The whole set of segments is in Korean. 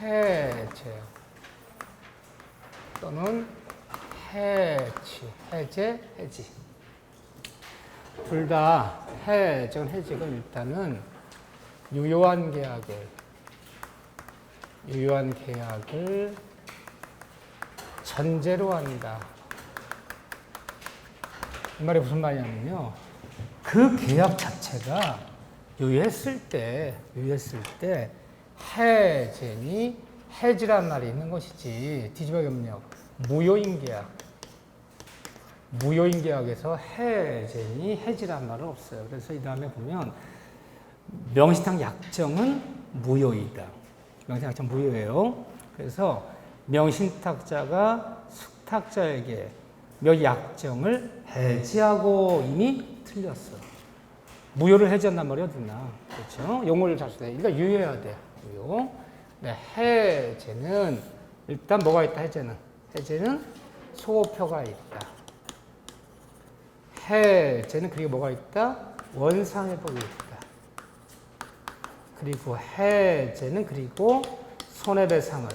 해제 또는 해지, 해제, 해지. 둘 다 해제건 해지건 일단은 유효한 계약을 전제로 한다. 이 말이 무슨 말이냐면요. 그 계약 자체가 유효했을 때 해제니 해지란 말이 있는 것이지 뒤집어 보면요. 무효인 계약에서 해제니 해지란 말은 없어요. 그래서 이 다음에 보면 명시탁 약정은 무효이다. 명시탁 약정 무효예요. 그래서 명신탁자가 숙탁자에게 몇 약정을 해지하고 이미 틀렸어. 무효를 해지한단 말이 어딨나. 그렇죠? 용어를 잘 써야 돼. 그러니까 유효해야 돼. 유효. 네, 해제는 일단 뭐가 있다. 해제는 소호표가 있다. 해제는 그리고 뭐가 있다? 원상회복이 있다. 그리고 해제는 그리고 손해배상을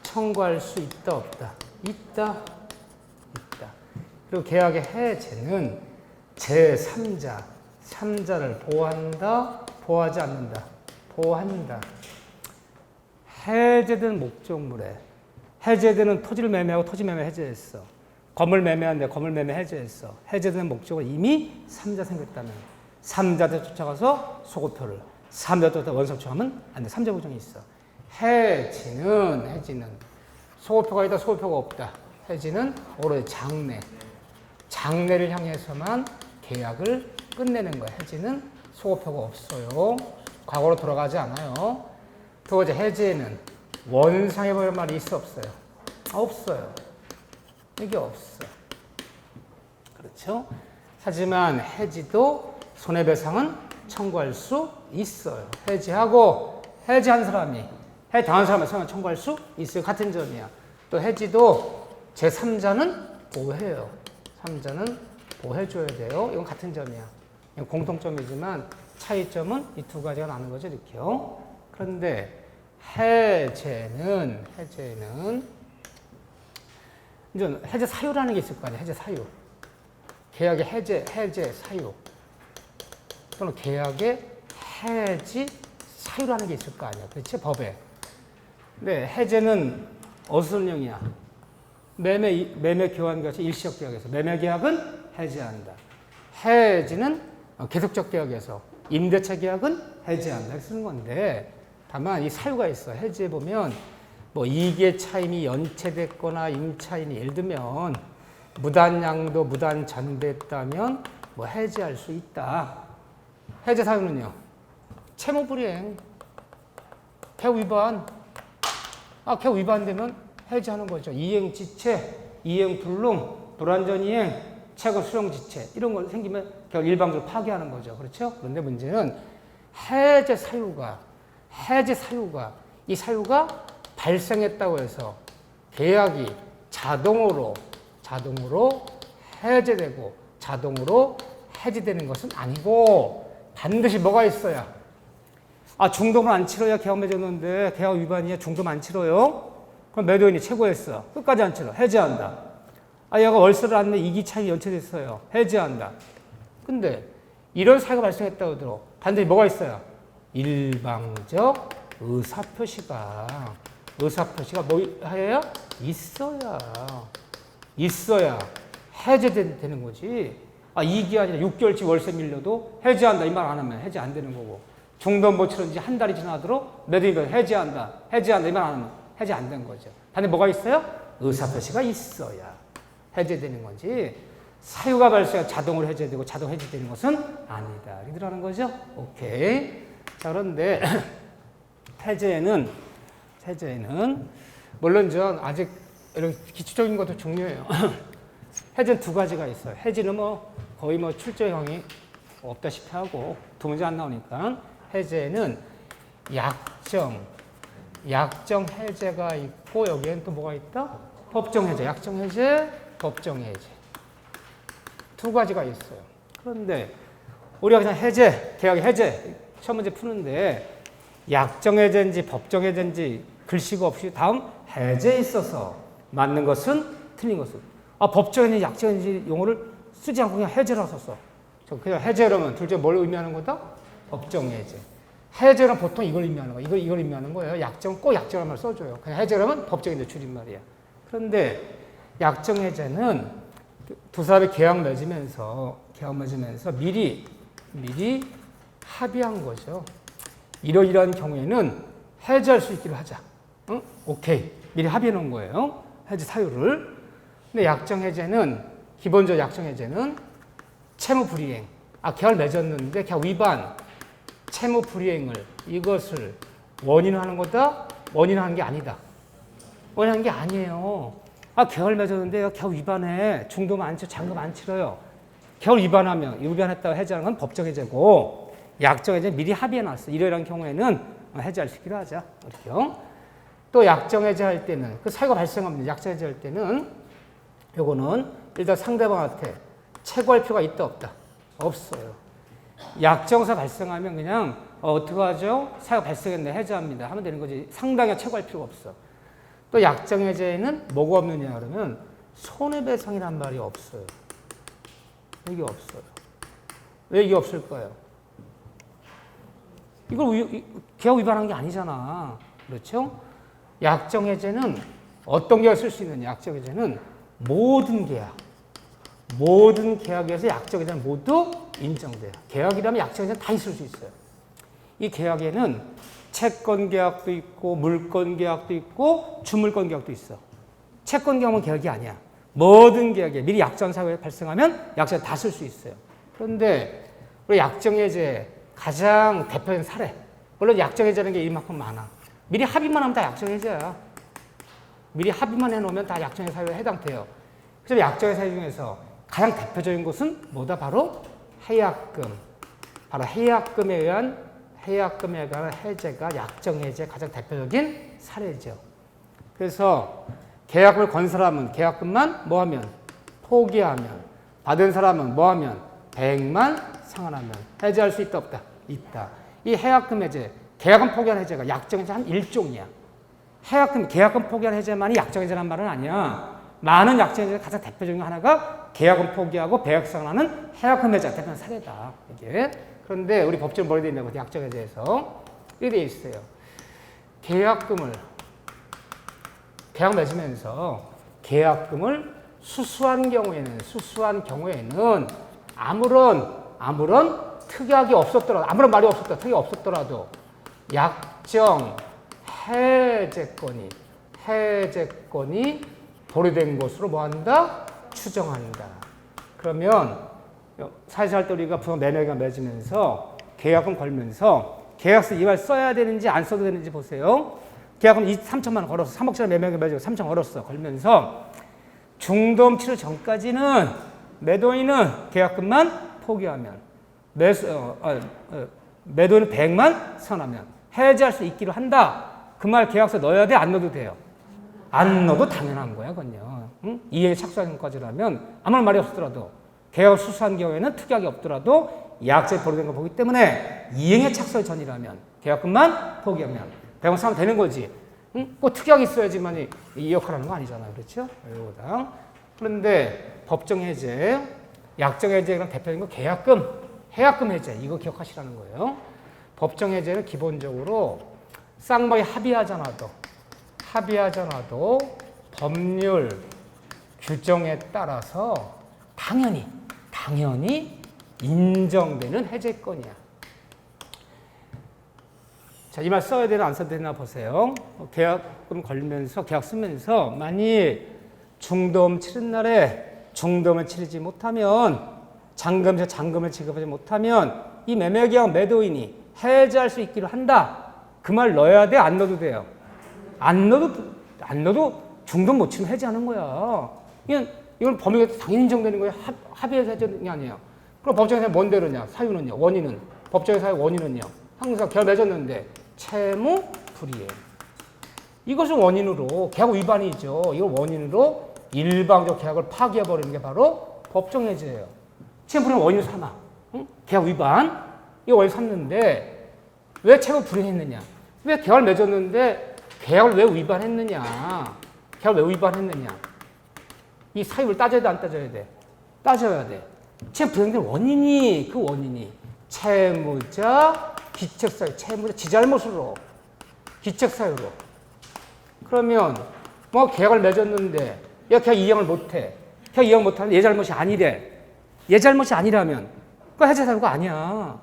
청구할 수 있다 없다? 있다. 그리고 계약의 해제는 제3자, 3자를 보호한다, 보호하지 않는다. 보호한다. 해제된 목적물에 해제되는 토지를 매매하고 토지 매매 해제했어. 건물 매매하는데 건물 매매 해제했어. 해제된 목적은 이미 3자 생겼다면 3자한테 쫓아가서 소고표를 3자 쫓아가 원상 청하면 안 돼. 3자 보정이 있어. 해지는 소고표가 있다, 소고표가 없다. 해지는 오로지 장래를 향해서만 계약을 끝내는 거야. 해지는 소고표가 없어요. 과거로 돌아가지 않아요. 두 번째, 해지에는 원상회복이라는 말이 있어 없어요? 없어요. 이게 없어. 그렇죠? 하지만 해지도 손해배상은 청구할 수 있어요. 해지한 사람이 해당한 사람의 손해를 청구할 수 있어요. 같은 점이야. 또 해지도 제3자는 보호해요. 3자는 보호해줘야 돼요. 이건 같은 점이야. 이건 공통점이지만 차이점은 이 두 가지가 나는 거죠. 이렇게요. 그런데 해제는 이제 해제 사유라는 게 있을 거 아니에요. 해제 사유. 계약의 해제 사유. 또는 계약의 해지 사유라는 게 있을 거 아니야. 그렇지? 법에. 근데 해제는 어떤 형이야? 매매 교환 같이 일시적 계약에서 매매 계약은 해제한다. 해지는 계속적 계약에서 임대차 계약은 해제한다. 이렇게 쓰는 건데 다만 이 사유가 있어. 해지에 보면 뭐 이계 차임이 연체됐거나 임차인이 예를 들면 무단양도 무단 전됐다면 뭐 해지할 수 있다. 해제 사유는요. 채무 불이행, 계약 위반. 계약 위반되면 해지하는 거죠. 이행 지체, 이행 불능, 불완전 이행, 채권 수령 지체 이런 거 생기면 계약 일방적으로 파기하는 거죠. 그렇죠? 그런데 문제는 해제 사유가 이 사유가 발생했다고 해서 계약이 자동으로 해제되고 자동으로 해지되는 것은 아니고 반드시 뭐가 있어야 중도금 안 치러야 계약 맺었는데 계약 위반이야. 중도금 안 치러요? 그럼 매도인이 최고했어. 끝까지 안 치러. 해지한다. 얘가 월세를 안 내. 이기 차익이 연체됐어요. 해지한다. 근데 이런 사유가 발생했다고 들어. 반드시 뭐가 있어야? 일방적 의사표시가 뭐 해야? 있어야 해제되는 거지. 이기 아니라 6개월치 월세 밀려도 해지한다. 이 말 안 하면 해지 안 되는 거고. 중도금 못 치른 지 한 달이 지나도록 매도인이 해지한다. 이 말 안 하면 해지 안 된 거죠. 반대 뭐가 있어요? 의사표시가 있어야 해제되는 거지. 사유가 발생해 자동으로 해제되고 자동 해제되는 것은 아니다. 이렇게 들어가는 거죠. 오케이. 자, 그런데 해제는 물론 전 아직 이런 기초적인 것도 중요해요. 해제는 두 가지가 있어요. 해지는 거의 출제형이 없다시피 하고 두 문제 안 나오니까 해제는 약정 해제가 있고 여기에는 또 뭐가 있다? 법정 해제, 약정 해제, 법정 해제 두 가지가 있어요. 그런데 우리가 그냥 계약의 해제 첫 문제 푸는데 약정 해제인지 법정 해제인지 글씨가 없이 다음 해제에 있어서 맞는 것은 틀린 것은. 법정에는 약정해제 용어를 쓰지 않고 그냥 해제라고 썼어. 그냥 해제라면 둘째 뭘 의미하는 거다? 법정해제. 해제는 보통 이걸 의미하는 거야. 이걸 의미하는 거예요. 약정, 꼭 약정을 써줘요. 그냥 해제라면 법정해제 줄임말이야. 그런데 약정해제는 두 사람이 계약 맺으면서 미리 합의한 거죠. 이러이러한 경우에는 해제할 수 있기로 하자. 응? 오케이. 미리 합의해 놓은 거예요. 해제 사유를. 근데 약정해제는, 기본적 약정해제는 채무 불이행. 계약을 맺었는데 계약 위반, 채무 불이행을 이것을 원인하는 거다? 원인하는 게 아니다. 원인하는 게 아니에요. 계약을 맺었는데 계약 위반에 중도금 안 치고 잔금 안 치러요. 계약을 위반했다고 해제하는 건 법정 해제고, 약정 해제 미리 합의해 놨어. 이러이러한 경우에는 해제할 수 있기로 하자. 이렇게요. 또 약정 해제할 때는 그 사유가 발생합니다. 약정 해제할 때는 요거는 일단 상대방한테 채고할 필요가 있다 없다? 없어요. 약정사 발생하면 그냥 어떻게 하죠? 사유가 발생했네 해제합니다 하면 되는 거지. 상당히 채고할 필요가 없어. 또 약정 해제에는 뭐가 없느냐 그러면 손해배상이란 말이 없어요. 이게 없어요. 왜 이게 없을까요? 이걸 계약 위반한 게 아니잖아. 그렇죠? 약정 해제는 어떤 계약을 쓸 수 있느냐? 약정 해제는 모든 계약에서 약정 해제는 모두 인정돼요. 계약이라면 약정 해제는 다 있을 수 있어요. 이 계약에는 채권 계약도 있고 물권 계약도 있고 주물권 계약도 있어. 채권 계약은 계약이 아니야. 모든 계약에 미리 약정 사유가 발생하면 약정 다 쓸 수 있어요. 그런데 우리 약정 해제 가장 대표적인 사례. 물론 약정 해제라는 게 이만큼 많아. 미리 합의만 하면 다 약정 해제야. 미리 합의만 해놓으면 다 약정 해제 사유에 해당돼요. 그래서 약정 해제 사유 중에서 가장 대표적인 것은 뭐다? 바로 해약금. 바로 해약금에 의한 해제가 약정 해제 가장 대표적인 사례죠. 그래서 계약을 건 사람은 계약금만 뭐하면? 포기하면. 받은 사람은 뭐하면? 배액만 상환하면. 해제할 수 있다 없다? 있다. 이 해약금 해제, 계약금 포기한 해제가 약정 해제 한 일종이야. 계약금 포기한 해제만이 약정 해제란 말은 아니야. 많은 약정 해제 가장 대표적인 하나가 계약금 포기하고 배액 상환하는 해약금 해제가 대표적인 사례다. 이게. 그런데 우리 법적으로 뭐라 되어 있냐고 약정 해제에서 이렇게 되어 있어요. 계약 맺으면서 계약금을 수수한 경우에는 아무런 특약이 없었더라도, 아무런 말이 없었더라도, 특약이 없었더라도 약정 해제권이 보류된 것으로 뭐한다? 추정한다. 그러면 사실할 때 우리가 부동 매매가 맺으면서 계약금 걸면서 계약서 이말 써야 되는지 안 써도 되는지 보세요. 계약금 3천만 원 걸었어. 3억짜리 매매가 맺고 3천 걸었어. 걸면서 중도금 치르 전까지는 매도인은 계약금만 포기하면 매도인은 100만 선하면 해지할 수 있기로 한다. 그 말 계약서 넣어야 돼? 안 넣어도 돼요? 안 넣어도 당연한 거야, 그건요. 응? 이행에 착수하기까지라면 아무런 말이 없더라도 계약을 수수한 경우에는 특약이 없더라도 약정이 보류된 걸 보기 때문에 이행에 착수 전이라면 계약금만 포기하면 100만 사면 되는 거지. 응? 꼭 특약이 있어야지만 이 역할을 하는 거 아니잖아요. 그렇죠? 이거다. 그런데 법정 해제, 약정 해제랑 대표적인 거 계약금, 해약금 해제 이거 기억하시라는 거예요. 법정 해제는 기본적으로 쌍방이 합의하잖아도 법률 규정에 따라서 당연히 인정되는 해제권이야. 자, 이 말 써야 되나 안 써야 되나 보세요. 계약금 걸면서 계약 쓰면서 만일 중도금 치른 날에 중도금을 치르지 못하면 잔금을 지급하지 못하면 이 매매계약 매도인이 해지할 수 있기로 한다. 그 말 넣어야 돼? 안 넣어도 돼요? 안 넣어도 중도금 못 치면 해지하는 거야. 이건 법률에 당연히 인정되는 거예요. 합의해서 해제는 아니에요. 그럼 법정에서 뭔 대로냐? 사유는요? 원인은? 법정의 사유 원인은요? 항상 계약 맺었는데 채무 불이행. 이것을 원인으로 계약 위반이죠. 이걸 원인으로 일방적 계약을 파기해버리는 게 바로 법정 해제예요. 채무 불이행 원인을 삼아. 응? 계약 위반. 이거 원인 삼는데 왜 채무 불이행했느냐? 왜 계약을 맺었는데 계약을 왜 위반했느냐? 계약을 왜 위반했느냐? 이 사유를 따져야 돼, 안 따져야 돼? 따져야 돼. 채무 불이행된 원인이, 그 원인이 채무자, 기책사유, 채무자 지잘못으로, 기책사유로. 그러면 뭐 계약을 맺었는데 야, 계약 이행을 못해. 계약 이행 못하면 얘 잘못이 아니래. 얘 잘못이 아니라면 그 해제 사유가 아니야.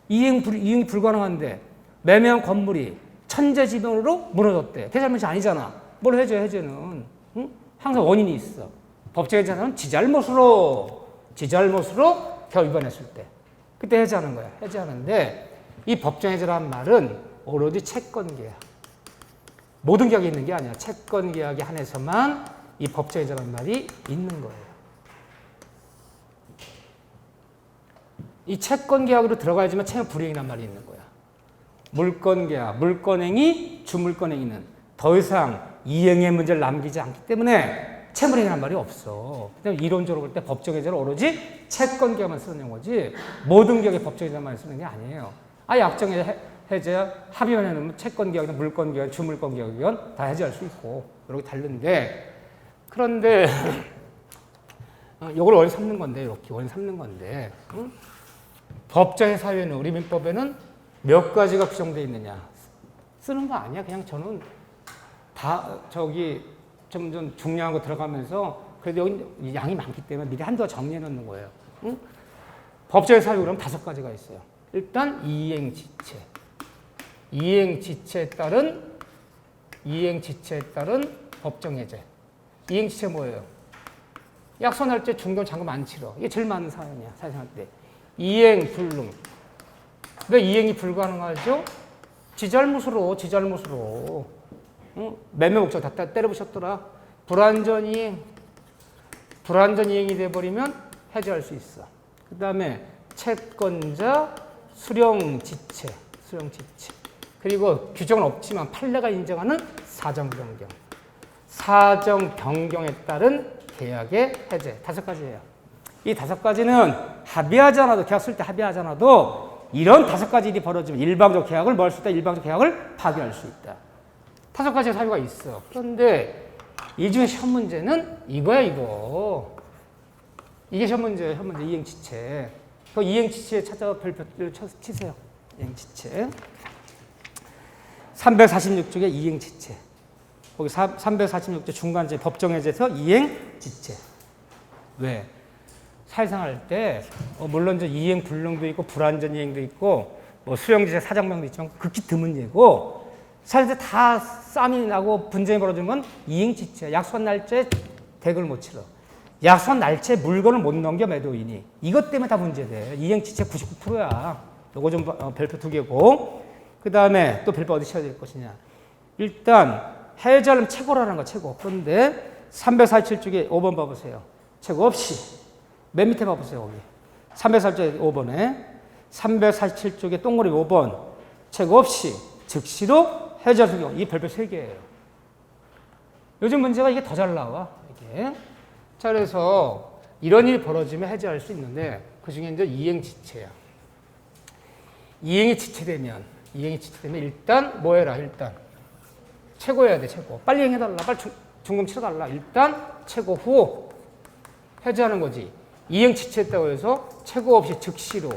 이행이 불가능한데 매매한 건물이 천재지변으로 무너졌대. 걔 잘못이 아니잖아. 뭘 해줘야 해제는. 응? 항상 원인이 있어. 법정 해제는 지잘못으로 계약 위반했을 때. 그때 해제하는 거야. 해제하는데 이 법정 해제란 말은 오로지 채권 계약. 모든 계약이 있는 게 아니야. 채권 계약에 한해서만 이 법정 해제란 말이 있는 거예요. 이 채권 계약으로 들어가야지만 채무 불이행이란 말이 있는 거야. 물권 계약, 물권행위, 주물권행위는 더 이상 이행의 문제를 남기지 않기 때문에 채무불이행이란 말이 없어. 이론적으로 볼 때 법정 해제를 오로지 채권 계약만 쓰는 용어지 모든 계약의 법정 해제만 쓰는 게 아니에요. 아예 약정 해제 합의만 해놓으면 채권 계약이나 물권 계약, 주물권 계약이건 다 해제할 수 있고 이렇게 다른데 그런데 이걸 원인 삼는 건데 이렇게 원인 삼는 건데 응? 법정의 사유에는 우리 민법에는 몇 가지가 규정되어 있느냐 쓰는 거 아니야. 그냥 저는 다 저기 좀 중요한 거 들어가면서 그래도 여기 양이 많기 때문에 미리 한두 정리해 놓는 거예요. 응? 법정의 사유 그럼 5가지가 있어요. 일단 이행지체. 이행지체에 따른 법정해제. 이행지체 뭐예요? 약속날 때 중경 잔금 안 치러. 이게 제일 많은 사연이야. 사실할 때. 이행 불능. 왜 이행이 불가능하죠? 지잘못으로. 응? 매매 목적 다 때려부셨더라. 불완전 이행이 돼버리면 해제할 수 있어. 그 다음에 채권자 수령지체. 그리고 규정은 없지만 판례가 인정하는 사정변경. 사정변경에 따른 계약의 해제. 5가지예요. 이 5가지는 합의하지 않아도, 계약 쓸 때 합의하지 않아도 이런 5가지 일이 벌어지면 일방적 계약을 뭐 할 수 있다? 일방적 계약을 파기할 수 있다. 5가지의 사유가 있어. 그런데 이 중에 시험 문제는 이거야, 이거. 이게 시험 문제예요, 이행지체. 그 이행지체 찾아서 별표를 치세요. 이행지체. 346쪽에 이행지체. 거기 346조 중간제 법정해제에서 이행지체. 왜? 사회생활 때 물론 이행 불능도 있고 불완전 이행도 있고 뭐 수령지체 사정명도 있지만 극히 드문 예고 사실 다 싸움이 나고 분쟁이 벌어지는 건 이행지체야. 약속한 날짜에 댁을 못 치러. 약속한 날짜에 물건을 못 넘겨 매도인이. 이것 때문에 다 문제돼. 이행지체 99%야. 요거 좀 별표 2개고. 그 다음에 또 별표 어디 쳐야 될 것이냐. 일단 해제하려면 최고라는 거 최고. 그런데 347쪽에 5번 봐보세요. 최고 없이. 맨 밑에 봐보세요. 거기. 347쪽에 5번에 347쪽에 동그라미 5번. 최고 없이 즉시로 해제할 수 있는 이 별표 3개예요. 요즘 문제가 이게 더 잘 나와. 이게. 자, 그래서 이런 일이 벌어지면 해제할 수 있는데 그 중에 이제 이행지체야. 이행이 지체되면 일단 뭐 해라. 일단 최고해야 돼. 최고. 빨리 행해달라. 빨리 중금 치러달라. 일단 최고 후 해제하는 거지. 이행 지체했다고 해서 최고 없이 즉시로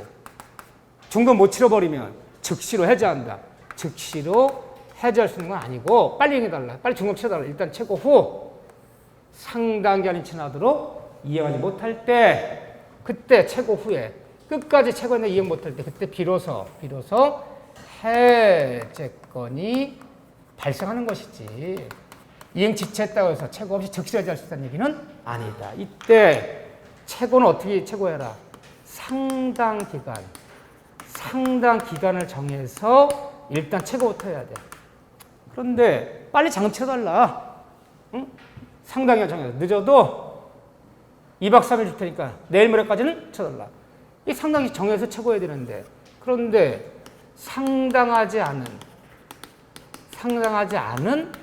중금 못 치러버리면 즉시로 해제한다. 즉시로 해제할 수 있는 건 아니고 빨리 행해달라. 빨리 중금 치러달라. 일단 최고 후 상당 기간이 지나도록 이행하지 못할 때 그때 최고 후에 끝까지 최고했는데 이행 못할 때 그때 비로소 해제권이 발생하는 것이지. 이행 지체했다고 해서 최고 없이 즉시 해제할 수 있다는 얘기는 아니다. 이때 최고는 어떻게 최고해라? 상당 기간을 정해서 일단 최고부터 해야 돼. 그런데 빨리 잔금 치러달라. 응? 상당 기간 정해서 늦어도 2박 3일 줄 테니까 내일 모레까지는 쳐달라. 이 상당히 정해서 최고해야 되는데 그런데 상당하지 않은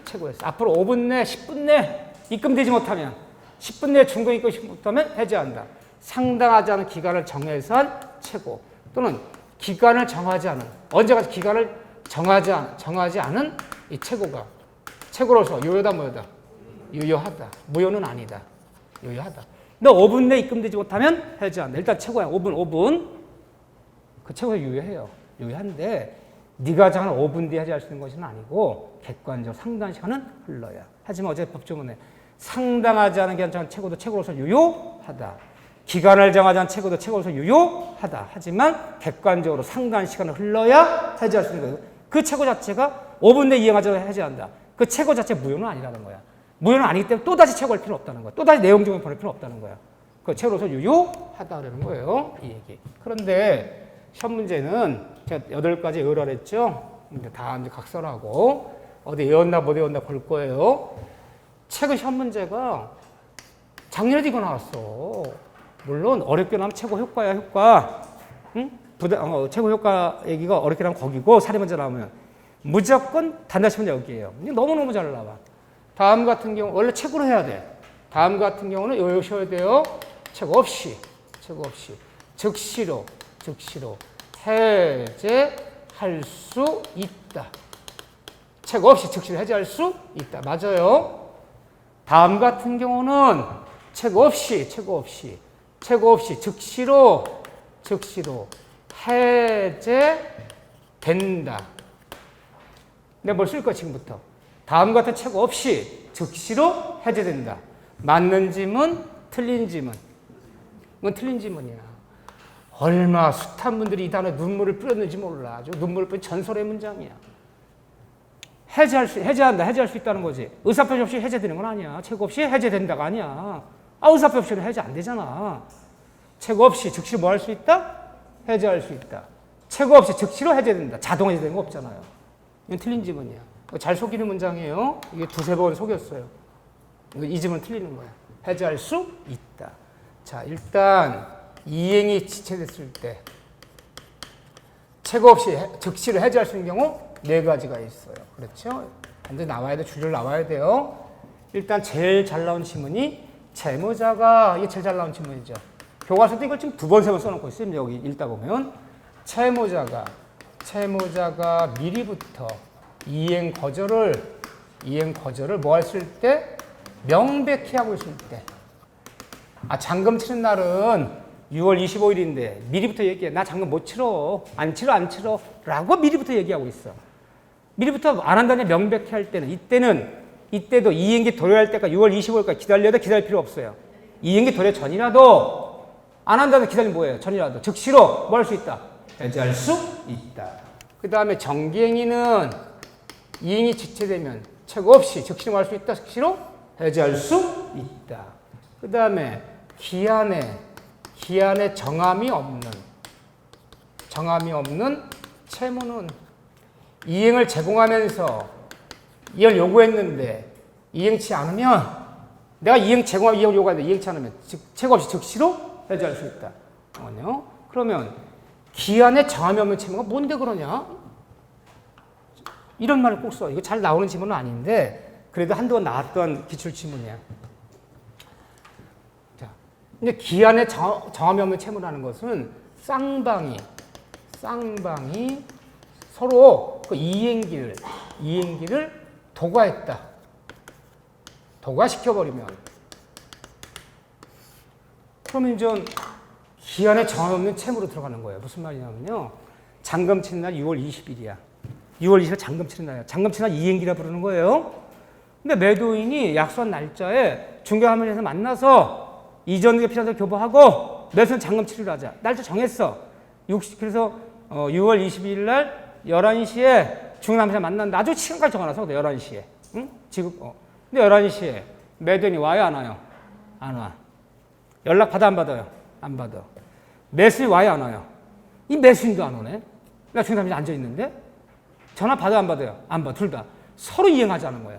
최고였어. 앞으로 5분 내, 10분 내 입금되지 못하면 10분 내에 중공 입금되지 못하면 해제한다. 상당하지 않은 기간을 정해서 한 최고 또는 기간을 정하지 않은 언제까지 기간을 정하지 않은 이 최고가 책으로서 유효다 무효다? 유효하다. 무효는 아니다. 유효하다. 너 5분 내에 입금되지 못하면 해지한다. 일단 최고야. 5분. 그 최고가 유효해요. 유효한데 네가 정한 5분 뒤에 해지할 수 있는 것은 아니고 객관적으로 상당한 시간은 흘러야. 하지만 어제 법조문에 상당하지 않은 기간 최고도 최고로서 유효하다. 기간을 정하지 않은 최고도 최고로서 유효하다. 하지만 객관적으로 상당한 시간을 흘러야 해지할 수 있는 거예요. 그 최고 자체가 5분 내에 이행하지 않으면 해지한다. 그 최고 자체 무효는 아니라는 거야. 무효는 아니기 때문에 또다시 최고할 필요는 없다는 거야. 또다시 내용 적용 보낼 필요는 없다는 거야. 그 최고로서 유효하다는 거예요. 이 얘기. 그런데 시험 문제는 제가 8가지 외우라 했죠. 근데 다 이제 각설하고 어디 외웠나 못 외웠나 볼 거예요. 최근 시험 문제가 작년에도 이거 나왔어. 물론 어렵게 나오면 최고 효과야, 효과. 응? 최고 효과 얘기가 어렵게 나오면 거기고 사례 문제 나오면 무조건 단답식 문제 여기예요. 너무너무 잘 나와. 다음 같은 경우 원래 책으로 해야 돼. 다음 같은 경우는 외우셔야 돼요. 책 없이 즉시로 해제할 수 있다. 책 없이 즉시로 해제할 수 있다. 맞아요. 다음 같은 경우는 책 없이 즉시로 해제된다. 내가 뭘 쓸 거야 지금부터. 다음 같은 책 없이 즉시로 해제된다. 맞는 지문, 틀린 지문. 이건 틀린 지문이야. 얼마 숱한 분들이 이 단어에 눈물을 뿌렸는지 몰라. 아주 눈물을 뿌린 전설의 문장이야. 해제할 수 있다는 거지. 의사표시 없이 해제되는 건 아니야. 책 없이 해제된다가 아니야. 의사표시 없이는 해제 안 되잖아. 책 없이 즉시로 뭐 할 수 있다? 해제할 수 있다. 책 없이 즉시로 해제된다. 자동 해제되는 거 없잖아요. 이건 틀린 지문이야. 잘 속이는 문장이에요. 이게 두세 번 속였어요. 이 지문은 틀리는 거야. 해제할 수 있다. 자, 일단 이행이 지체됐을 때 책 없이 즉시로 해제할 수 있는 경우 4가지가 있어요. 그렇죠? 완전 나와야 돼. 줄줄 나와야 돼요. 일단 제일 잘 나온 지문이 채무자가, 이게 제일 잘 나온 지문이죠. 교과서도 이걸 지금 2번, 3번 써놓고 있어요. 여기 읽다 보면 채무자가 미리부터 이행 거절을 뭐 했을 때? 명백히 하고 있을 때. 잔금 치는 날은 6월 25일인데 미리부터 얘기해. 나 잔금 못 치러. 안 치러. 라고 미리부터 얘기하고 있어. 미리부터 안 한다니 명백히 할 때는 이때도 이행기 도래할 때까지 6월 25일까지 기다려도 기다릴 필요 없어요. 이행기 도래 전이라도 안 한다는 기다리면 뭐예요? 전이라도 즉시로 뭐 할 수 있다? 해제할 수 있다. 그 다음에 정기행위는 이행이 지체되면 책 없이 즉시로 뭐 할 수 있다? 즉시로 해제할 수 있다. 그 다음에 기한에 정함이 없는 채무는 이행을 제공하면서 이행을 요구했는데 이행치 않으면 내가 이행 제공하고 이행을 요구하는데 이행치 않으면 책 없이 즉시로 해제할 수 있다. 그러면 기한에 정함이 없는 채무가 뭔데 그러냐? 이런 말을 꼭 써. 이거 잘 나오는 지문은 아닌데 그래도 한동안 나왔던 기출 지문이야. 자, 근데 기한에 정함이 없는 채무라는 것은 쌍방이 서로 그 이행기를 도과했다. 도과시켜버리면 그러면 이제 기한에 정함이 없는 채무로 들어가는 거예요. 무슨 말이냐면요. 잔금 치는 날 6월 20일이야. 6월 20일 잔금 치는 날이야. 잔금 치는 날 이행기라 부르는 거예요. 근데 매도인이 약속한 날짜에 중개화면에서 만나서 이전에 필요한 데 교부하고 매수는 잔금 치료를 하자. 날짜 정했어. 그래서 6월 22일 날 11시에 중개화면에서 만난다. 아주 시간까지 정해놨어. 11시에. 응? 지금 근데 11시에 매도인이 와요, 안 와요? 안 와. 연락 받아, 안 받아요? 안 받아. 매수인이 와요, 안 와요? 이 매수인도 안 오네? 나 중개화면에 앉아있는데? 전화 받아, 안 받아요? 안 받아. 둘 다. 서로 이행하지 않은 거야.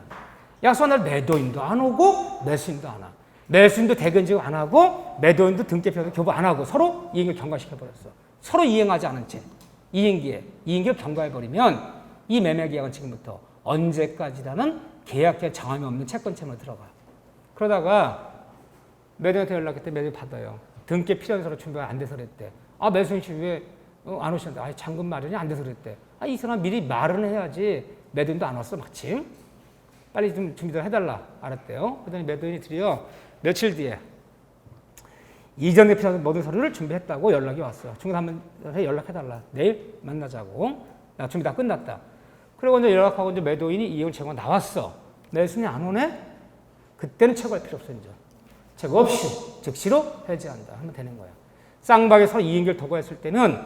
약속한 날 매도인도 안 오고 매수인도 안 와. 매수인도 대견지급 안 하고 매도인도 등기표도 교부 안 하고 서로 이행을 경과시켜버렸어. 서로 이행하지 않은 채 이행기를 경과해버리면 이 매매계약은 지금부터 언제까지라는 계약에 정함이 없는 채권 채무로 들어가. 그러다가 매도인한테 연락했대. 매도인 받아요. 등기 필연서로 준비가 안 돼서 그랬대. 매수인 씨 왜 안 오셨는데? 잔금 마련이 안 돼서 그랬대. 이 사람 미리 말은 해야지. 매도인도 안 왔어 마침. 빨리 좀 준비 좀 해달라. 알았대요. 그랬더니 매도인이 드디어 며칠 뒤에 이전에 필요한 모든 서류를 준비했다고 연락이 왔어요. 중개사한테 연락해달라. 내일 만나자고. 나 준비 다 끝났다. 그리고 이제 연락하고 이제 매도인이 이행을 제공하고 나왔어. 매수인이 안 오네? 그때는 채굴할 필요 없어, 이제. 채굴 없이 즉시로 해지한다 하면 되는 거야. 쌍방에 서로 이행결 도구했을 때는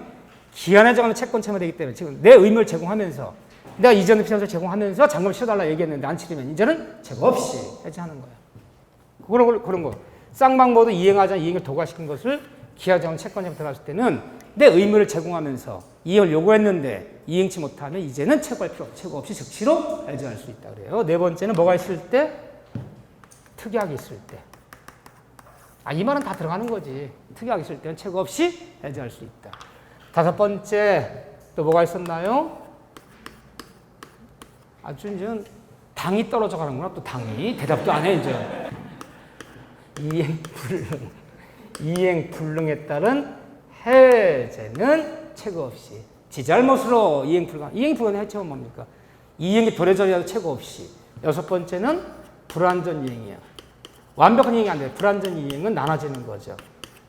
기한에 정하는 채권 채무되기 때문에 지금 내 의무를 제공하면서 내가 이전에 필요한 제공하면서 잔금 치러달라 얘기했는데 안 치르면 이제는 채굴 없이 해지하는 거야. 그런 거. 쌍방 모두 이행하자 이행을 도구화시킨 것을 기하정한 채권자가 들어갔을 때는 내 의무를 제공하면서 이행을 요구했는데 이행치 못하면 이제는 채굴할 필요 없이 채굴 없이 즉시로 해지할 수 있다 그래요. 네 번째는 뭐가 있을 때? 특약이 있을 때. 이 말은 다 들어가는 거지. 특약이 있을 때는 채굴 없이 해지할 수 있다. 다섯 번째 또 뭐가 있었나요? 아주 이제 당이 떨어져 가는구나. 또 당이 대답도 안 해 이제. 이행불능에 따른 해제는 채굴 없이. 지 잘못으로 이행불능. 이행불능 해체는 뭡니까? 이행이 도래전이라도 채굴 없이. 여섯 번째는 불완전 이행이야. 완벽한 이행이 안 돼. 불완전 이행은 나눠지는 거죠.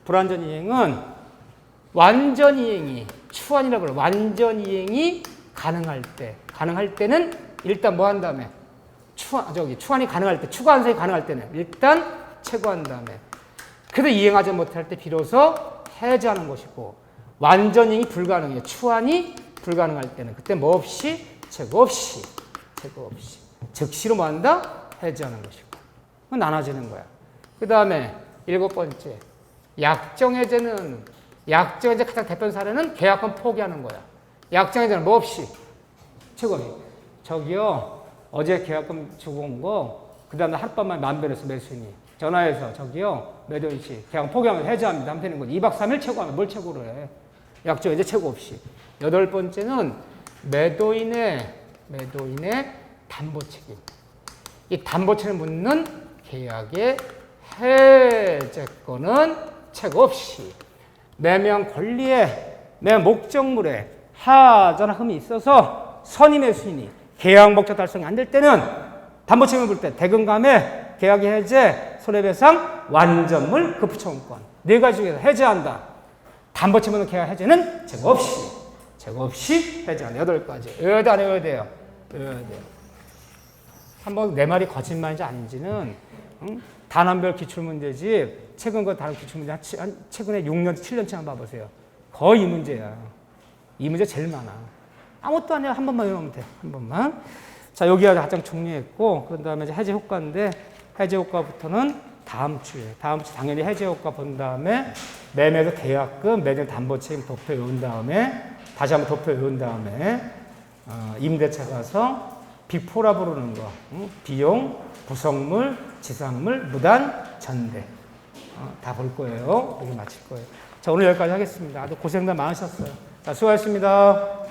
불완전 이행은 완전 이행이 추한이라고 그래요. 완전 이행이 가능할 때는 일단 뭐 한 다음에 추한이 가능할 때, 추가 한석이 가능할 때는 일단 채굴한 다음에 그래도 이행하지 못할 때 비로소 해제하는 것이고 완전 이행이 불가능해요. 추한이 불가능할 때는 그때 뭐 없이 채굴 없이 즉시로 뭐 한다? 해제하는 것이고 그건 나눠지는 거야. 그 다음에 일곱 번째 약정해제는 약정해제 가장 대표 사례는 계약권 포기하는 거야. 약정해제는 뭐 없이 채굴 없이. 저기요 어제 계약금 주고 온 거 그 다음에 하룻밤만 만변했어 매수인이. 전화해서 저기요 매도인 씨 계약 포기하면 해제합니다 하면 되는 거지. 2박 3일 채굴하면 뭘 채굴을 해. 약정해제 채굴 없이. 여덟 번째는 매도인의 담보 책임. 이 담보 책임을 묻는 계약의 해제권은 채굴 없이. 매매한 권리에 매매 목적물에 하자나 흠이 있어서 선의 매수인이 계약 목적 달성이 안 될 때는 담보 책임을 물 때 대금감에 계약의 해제, 손해배상, 완전물, 급부처분권 네 가지 중에서 해제한다. 담보 책임을 계약 해제는 채굴 없이 해제한다. 여덟 가지. 외워야 돼, 안 외워야 돼요? 외워야 돼요. 한번 내 말이 거짓말인지 아닌지는 단원별 기출문제집 최근 거 다른 기출문제 최근에 6년, 7년치 한번 봐보세요. 거의 이 문제야. 이 문제 제일 많아. 아무것도 아니야. 한 번만 외우면 돼. 한 번만. 자, 여기가 가장 중요했고 그런 다음에 이제 해제 효과인데 해제 효과부터는 다음 주에 당연히 해제 효과 본 다음에 매매에서 계약금, 매매 담보 책임 도표 외운 다음에 다시 한번 도표 외운 다음에 임대차 가서 비포라 부르는 거. 비용, 부속물, 지상물, 무단, 전대. 다 볼 거예요. 여기 마칠 거예요. 자, 오늘 여기까지 하겠습니다. 아주 고생들 많으셨어요. 자, 수고하셨습니다.